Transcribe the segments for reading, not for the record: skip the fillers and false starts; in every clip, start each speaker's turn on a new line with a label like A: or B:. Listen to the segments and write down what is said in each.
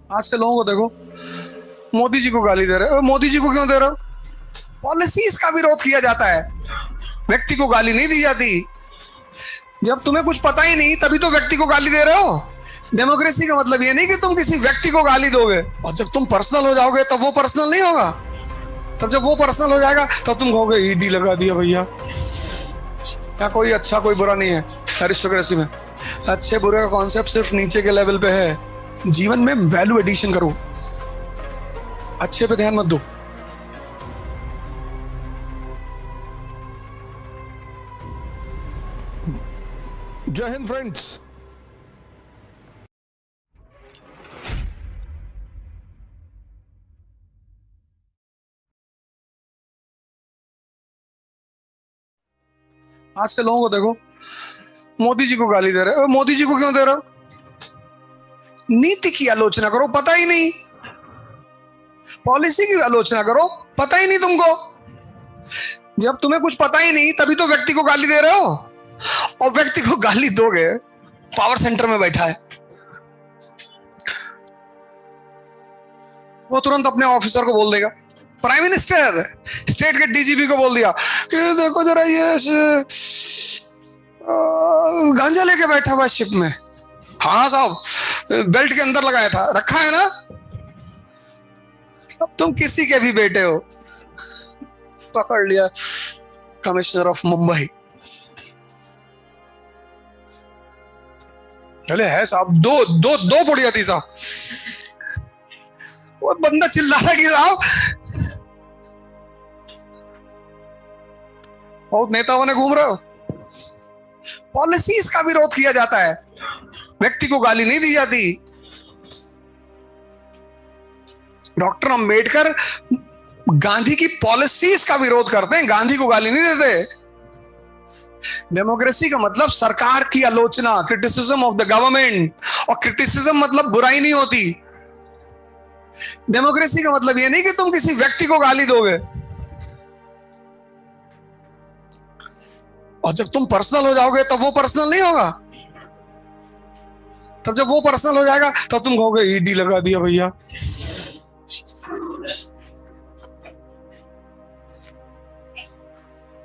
A: आज के लोगों को देखो, मोदी जी को गाली दे रहे हो। मोदी जी को क्यों दे रहे हो? पॉलिसीज का विरोध किया जाता है, व्यक्ति को गाली नहीं दी जाती। जब तुम्हें कुछ पता ही नहीं तभी तो व्यक्ति को गाली दे रहे हो। डेमोक्रेसी का मतलब ये नहीं कि तुम किसी व्यक्ति को गाली दोगे, और जब तुम पर्सनल हो जाओगे तब वो पर्सनल नहीं होगा। तब जब वो पर्सनल हो जाएगा तब तुम कहोगे ईडी लगा दिया भैया। या कोई अच्छा कोई बुरा नहीं है एरिस्टोक्रेसी में। अच्छे बुरे का कॉन्सेप्ट सिर्फ नीचे के लेवल पे है। जीवन में वैल्यू एडिशन करो, अच्छे पे ध्यान मत दो।
B: जय हिंद फ्रेंड्स।
A: आज के लोगों को देखो, मोदी जी को गाली दे रहे हो। मोदी जी को क्यों दे रहे हो? नीति की आलोचना करो, पता ही नहीं। पॉलिसी की आलोचना करो, पता ही नहीं तुमको। जब तुम्हें कुछ पता ही नहीं तभी तो व्यक्ति को गाली दे रहे हो। और व्यक्ति को गाली दोगे, पावर सेंटर में बैठा है, वो तुरंत अपने ऑफिसर को बोल देगा। प्राइम मिनिस्टर स्टेट के डीजीपी को बोल दिया कि देखो जरा ये गांजा लेके बैठा हुआ शिप में। हाँ साहब, बेल्ट के अंदर लगाया था, रखा है ना। अब तुम किसी के भी बेटे हो, पकड़ लिया कमिश्नर ऑफ मुंबई। चले है साहब, दो दो दो बुढ़िया थी साहब। वो बंदा चिल्ला रहा है कि साहब बहुत नेताओं ने घूम रहे हो। पॉलिसीज का विरोध किया जाता है, व्यक्ति को गाली नहीं दी जाती। डॉक्टर अंबेडकर गांधी की पॉलिसीज का विरोध करते हैं, गांधी को गाली नहीं देते। डेमोक्रेसी का मतलब सरकार की आलोचना, क्रिटिसिज्म ऑफ द गवर्नमेंट। और क्रिटिसिज्म मतलब बुराई नहीं होती। डेमोक्रेसी का मतलब ये नहीं कि तुम किसी व्यक्ति को गाली दोगे, और जब तुम पर्सनल हो जाओगे तब वो पर्सनल नहीं होगा। तब जब वो पर्सनल हो जाएगा तब तुम कहोगे ईडी लगा दिया भैया।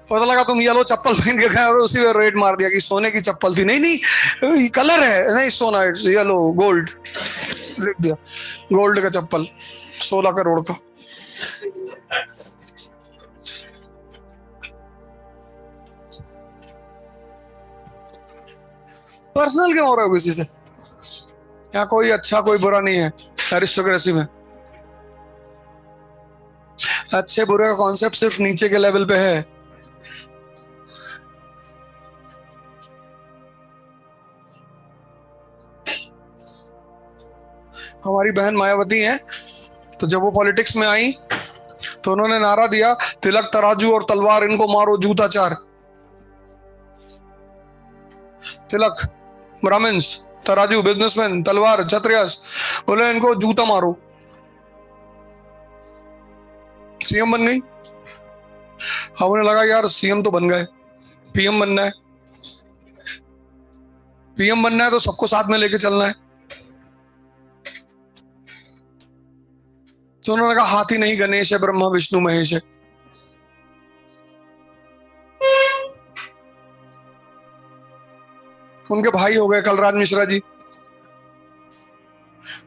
A: पता लगा तुम येलो चप्पल पहन के गए और उसी में रेट मार दिया कि सोने की चप्पल थी। नहीं नहीं, कलर है, नहीं सोना, इट्स येलो गोल्ड, लिख दिया गोल्ड का चप्पल 16 करोड़ का। पर्सनल क्यों हो रहा है किसी से? यहाँ कोई अच्छा कोई बुरा नहीं है एरिस्टोक्रेसी में। अच्छे बुरे का कॉन्सेप्ट सिर्फ नीचे के लेवल पे है। हमारी बहन मायावती है, तो जब वो पॉलिटिक्स में आई तो उन्होंने नारा दिया, तिलक तराजू और तलवार, इनको मारो जूता चार। तिलक ब्राह्मण्स, तराजू बिजनेसमैन, तलवार क्षत्रियस, बोले इनको जूता मारो। सीएम बन गई। अब उन्हें लगा यार सीएम तो बन गए, पीएम बनना है। पीएम बनना है तो सबको साथ में लेके चलना है। तो उन्होंने कहा हाथी नहीं गणेश है, ब्रह्मा विष्णु महेश है। उनके भाई हो गए कलराज मिश्रा जी,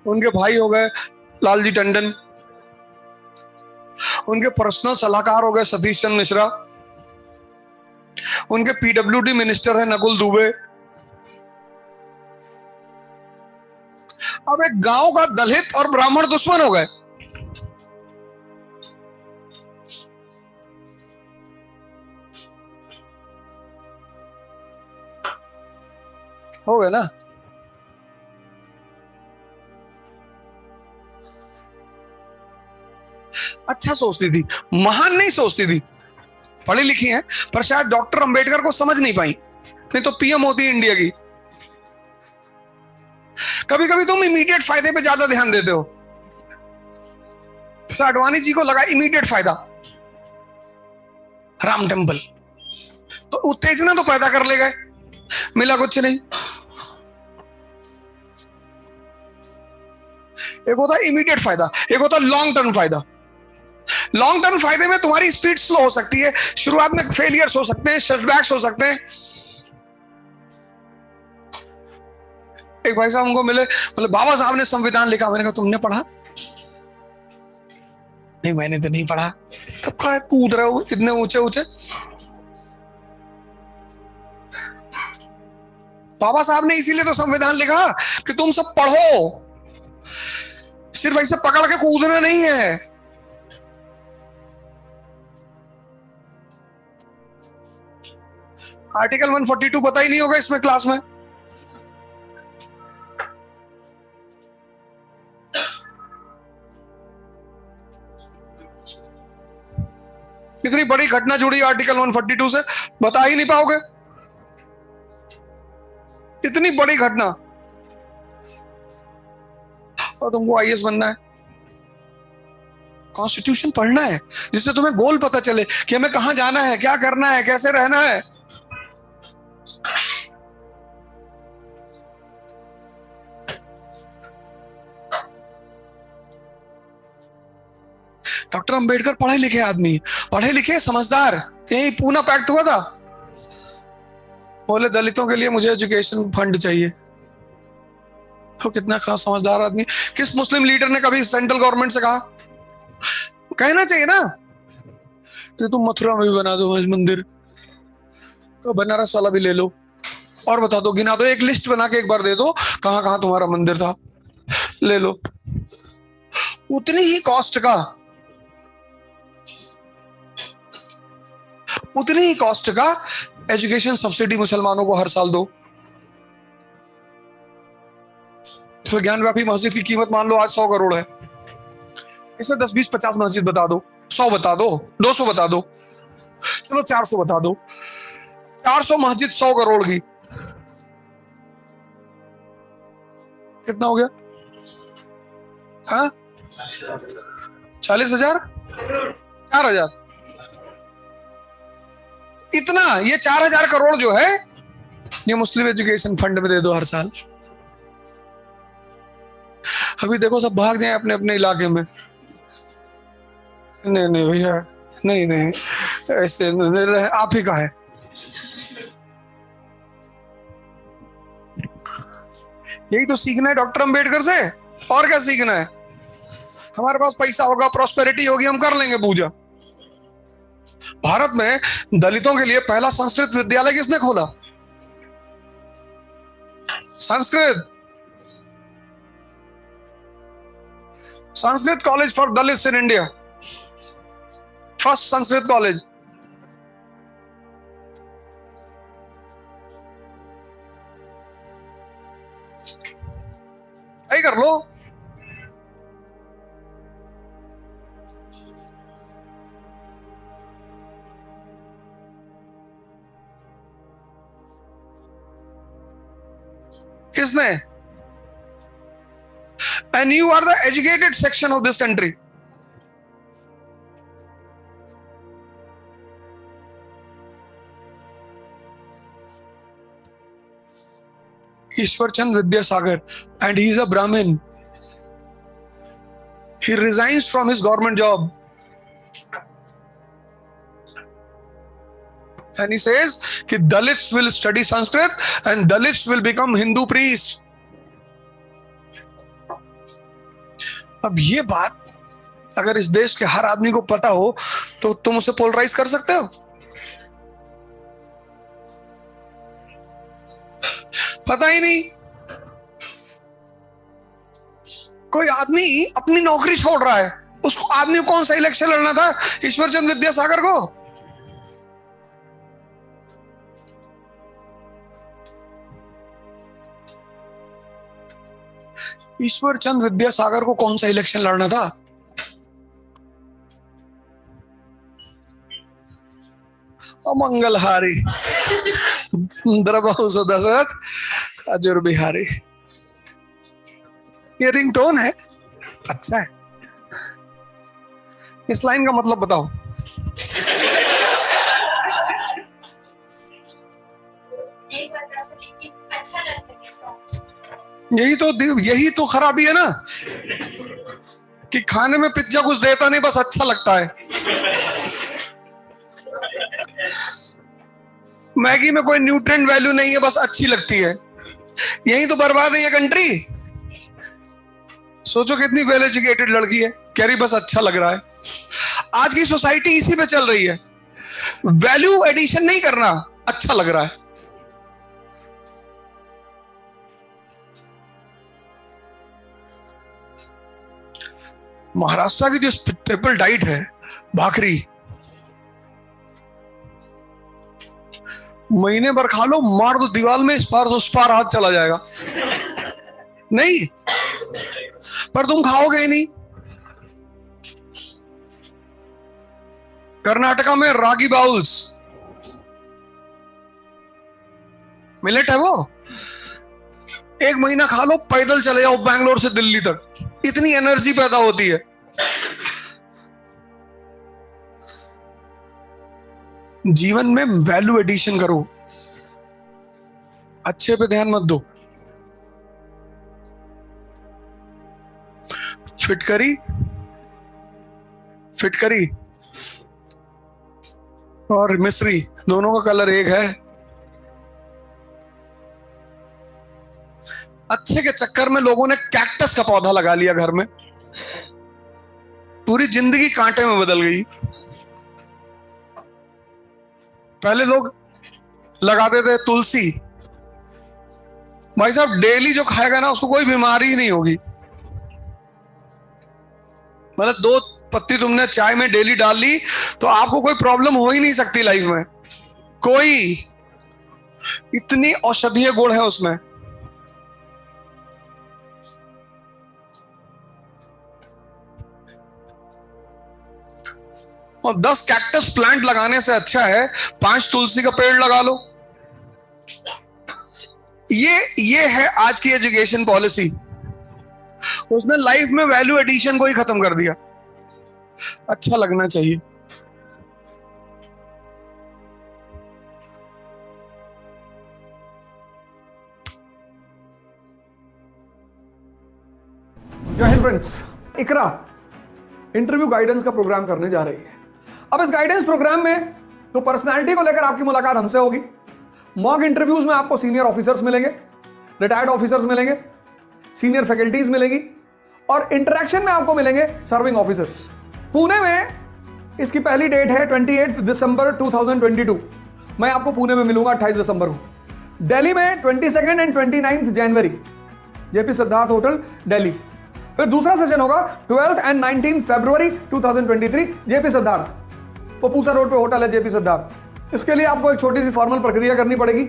A: उनके भाई हो गए लालजी टंडन, उनके पर्सनल सलाहकार हो गए सतीश चंद्र मिश्रा, उनके पीडब्ल्यूडी मिनिस्टर है नकुल दुबे। अब एक गांव का दलित और ब्राह्मण दुश्मन हो गए। हो गए ना। अच्छा सोचती थी, महान नहीं सोचती थी, पढ़ी लिखी है, पर शायद डॉक्टर अंबेडकर को समझ नहीं पाई, नहीं तो पीएम होती इंडिया की। कभी कभी तुम इमीडिएट फायदे पे ज्यादा ध्यान देते हो। आडवाणी जी को लगा इमीडिएट फायदा, राम टेम्पल, तो उत्तेजना तो पैदा कर ले गए, मिला कुछ नहीं। एक होता है इमीडिएट फायदा, एक होता है लॉन्ग टर्म फायदा। लॉन्ग टर्म फायदे में तुम्हारी स्पीड स्लो हो सकती है, शुरुआत में फेलियर्स हो सकते हैं, सेटबैक्स हो सकते हैं। एक भाई साहब हमको मिले, बोले बाबा साहब ने संविधान लिखा। मैंने कहा तुमने पढ़ा? नहीं मैंने तो नहीं पढ़ा। तब कहा कूद रहे हो इतने ऊंचे ऊंचे। बाबा साहब ने इसीलिए तो संविधान लिखा कि तुम सब पढ़ो, सिर्फ ऐसे पकड़ के कूदना नहीं है। आर्टिकल 142 पता ही नहीं होगा इसमें क्लास में। इतनी बड़ी घटना जुड़ी आर्टिकल 142 से, बता ही नहीं पाओगे। इतनी बड़ी घटना, और तुमको आईएएस बनना है। कॉन्स्टिट्यूशन पढ़ना है जिससे तुम्हें गोल पता चले कि हमें कहां जाना है, क्या करना है, कैसे रहना है। डॉक्टर अंबेडकर पढ़े लिखे आदमी, पढ़े लिखे समझदार। यही पूना पैक्ट हुआ था, बोले दलितों के लिए मुझे एजुकेशन फंड चाहिए। तो कितना समझदार आदमी। किस मुस्लिम लीडर ने कभी सेंट्रल गवर्नमेंट से कहा? कहना चाहिए ना कि तुम मथुरा में भी बना दो मंदिर, तो बनारस वाला भी ले लो, और बता दो, गिना दो, एक लिस्ट बना के एक बार दे दो कहां कहां तुम्हारा मंदिर था, ले लो। उतनी ही कॉस्ट का, उतनी ही कॉस्ट का एजुकेशन सब्सिडी मुसलमानों को हर साल दो। तो ज्ञानव्यापी मस्जिद की कीमत मान लो आज 100 करोड़ है, इसे 10, 20, 50 मस्जिद बता दो, 100 बता दो, 200 बता दो, चलो 400 बता दो। 400 मस्जिद 100 करोड़ की, कितना हो गया? हाँ 40,000, 4,000। इतना, ये 4,000 करोड़ जो है ये मुस्लिम एजुकेशन फंड में दे दो हर साल। अभी देखो सब भाग जाए अपने अपने इलाके में। नहीं नहीं भैया, नहीं नहीं, ऐसे आप ही का है। यही तो सीखना है डॉक्टर अंबेडकर से, और क्या सीखना है? हमारे पास पैसा होगा, प्रॉस्पेरिटी होगी, हम कर लेंगे पूजा। भारत में दलितों के लिए पहला संस्कृत विद्यालय किसने खोला? Sanskrit college for Dalits in India, first Sanskrit college. यही कर लो। किसने? And you are the educated section of this country. Ishwarchand Vidyasagar, and he is a Brahmin. He resigns from his government job. And he says कि Dalits will study Sanskrit and Dalits will become Hindu priests. अब ये बात अगर इस देश के हर आदमी को पता हो तो तुम उसे पोलराइज कर सकते हो? पता ही नहीं। कोई आदमी अपनी नौकरी छोड़ रहा है, उसको आदमी को कौन सा इलेक्शन लड़ना था? ईश्वरचंद विद्यासागर को। ईश्वरचंद विद्यासागर को कौन सा इलेक्शन लड़ना था? अमंगलहारी द्रबहु सो दशरथ अजुर बिहारी। ये रिंगटोन है, अच्छा है। इस लाइन का मतलब बताओ। यही तो खराबी है ना। कि खाने में पिज्जा कुछ देता नहीं, बस अच्छा लगता है। मैगी में कोई न्यूट्रिएंट वैल्यू नहीं है, बस अच्छी लगती है। यही तो बर्बाद है ये कंट्री। सोचो कितनी वेल एजुकेटेड लड़की है, कह रही बस अच्छा लग रहा है। आज की सोसाइटी इसी पे चल रही है, वैल्यू एडिशन नहीं करना, अच्छा लग रहा है। महाराष्ट्र की जो ट्रिपल डाइट है, भाकरी, महीने भर खा लो, मार दो दीवार में, इस पार से उस पार हाथ चला जाएगा। नहीं, पर तुम खाओगे ही नहीं। कर्नाटका में रागी बाउल्स, मिलेट है वो, एक महीना खा लो, पैदल चले जाओ बैंगलोर से दिल्ली तक, इतनी एनर्जी पैदा होती है। जीवन में वैल्यू एडिशन करो, अच्छे पे ध्यान मत दो। फिटकरी और मिस्री दोनों का कलर एक है। अच्छे के चक्कर में लोगों ने कैक्टस का पौधा लगा लिया घर में, पूरी जिंदगी कांटे में बदल गई। पहले लोग लगाते थे तुलसी, भाई साहब डेली जो खाएगा ना उसको कोई बीमारी ही नहीं होगी। मतलब 2 पत्ती तुमने चाय में डेली डाल ली तो आपको कोई प्रॉब्लम हो ही नहीं सकती लाइफ में, कोई, इतनी औषधीय गुण है उसमें। और 10 कैक्टस प्लांट लगाने से अच्छा है 5 तुलसी का पेड़ लगा लो। ये है आज की एजुकेशन पॉलिसी। उसने लाइफ में वैल्यू एडिशन को ही खत्म कर दिया। अच्छा लगना चाहिए।
B: जय हिंद फ्रेंड्स, इकरा इंटरव्यू गाइडेंस का प्रोग्राम करने जा रही है। अब इस गाइडेंस प्रोग्राम में तो पर्सनालिटी को लेकर आपकी मुलाकात हमसे होगी। मॉक इंटरव्यूज में आपको सीनियर ऑफिसर्स मिलेंगे, रिटायर्ड ऑफिसर्स मिलेंगे, सीनियर फैकल्टीज मिलेगी और इंटरेक्शन में आपको मिलेंगे सर्विंग ऑफिसर्स। पुणे में इसकी पहली डेट है 28 दिसंबर 2022। मैं आपको पुणे में मिलूंगा 28 दिसंबर को। दिल्ली में 22 एंड 29 जनवरी, जेपी सिद्धार्थ होटल दिल्ली। फिर दूसरा सेशन होगा 12 एंड 19 फरवरी 2023, जेपी सिद्धार्थ, पपूसा रोड पे होटल है जेपी सिद्धार्थ। इसके लिए आपको एक छोटी सी फॉर्मल प्रक्रिया करनी पड़ेगी।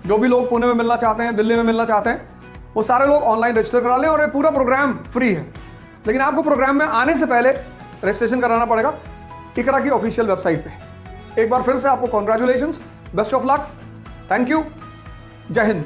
B: जो भी लोग पुणे में मिलना चाहते हैं, दिल्ली में मिलना चाहते हैं, वो सारे लोग ऑनलाइन रजिस्टर करा लें और ये पूरा प्रोग्राम फ्री है। लेकिन आपको प्रोग्राम में आने से पहले रजिस्ट्रेशन कराना पड़ेगा इकरा की ऑफिशियल वेबसाइट पे। एक बार फिर से आपको congratulations, best of luck, thank you, जय हिंद।